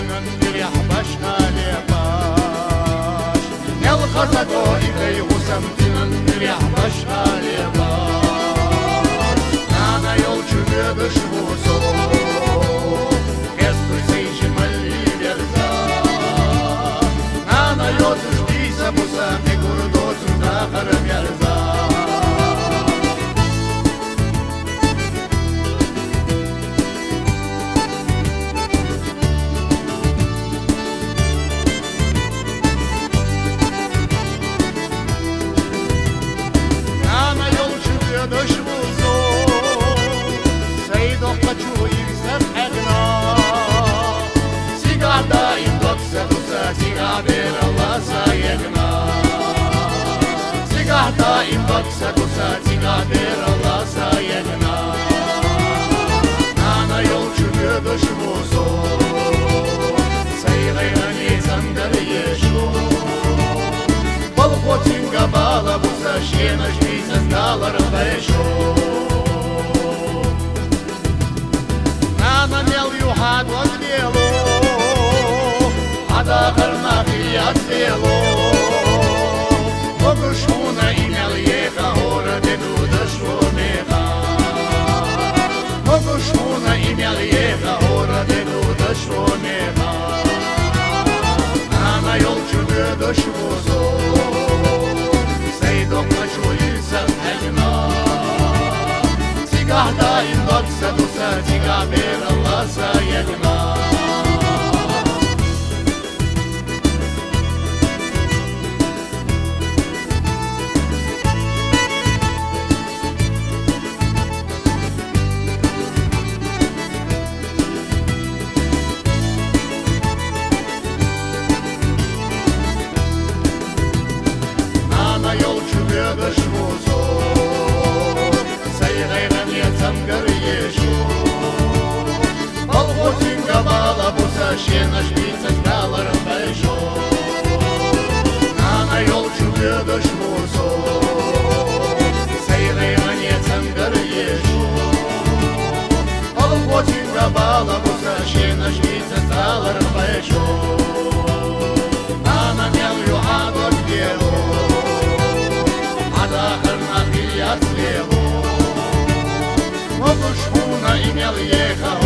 من دريح بشغالي باش نل خزدو إيدي وسمت من دريح بشغالي باش أنا يولچu بيدش وصو كستو سيجي ملي برزا أنا يوتش بيسا بوسا ميكوردوز داخر برزا دشوزو سيدو хочу يكسب حقنا سيجار دايم دوكسا سيجار بير الله سايقنا سيجار دايم دوكسا سيجار بير الله سايقنا أنا يولچu دشوزو سيغيرني زندر يشو Balkotinga bala busa šiena žvyzas dalar vaisho Nana mel ju hadu atvėlo Hada karnaki atvėlo Mogu šūna imel jėga Ora dedu dašvo mėga Mogu šūna imel jėga Ora dedu dašvo mėga Nana yolcu dašvo zo Sigah daim doksa dusa Sigah bir Allah sayegna Nana yolcu dashvo zo Balkotinga bala busa šiena žvyzas dalar vaisho Nana yolcu dashvo zo Seirai manėcam garjėšo Balkotinga bala busa šiena žvyzas dalar vaisho Nana mel ju hadu atvėlo Hada karnaki atvėlo Mogu šūna imel jėga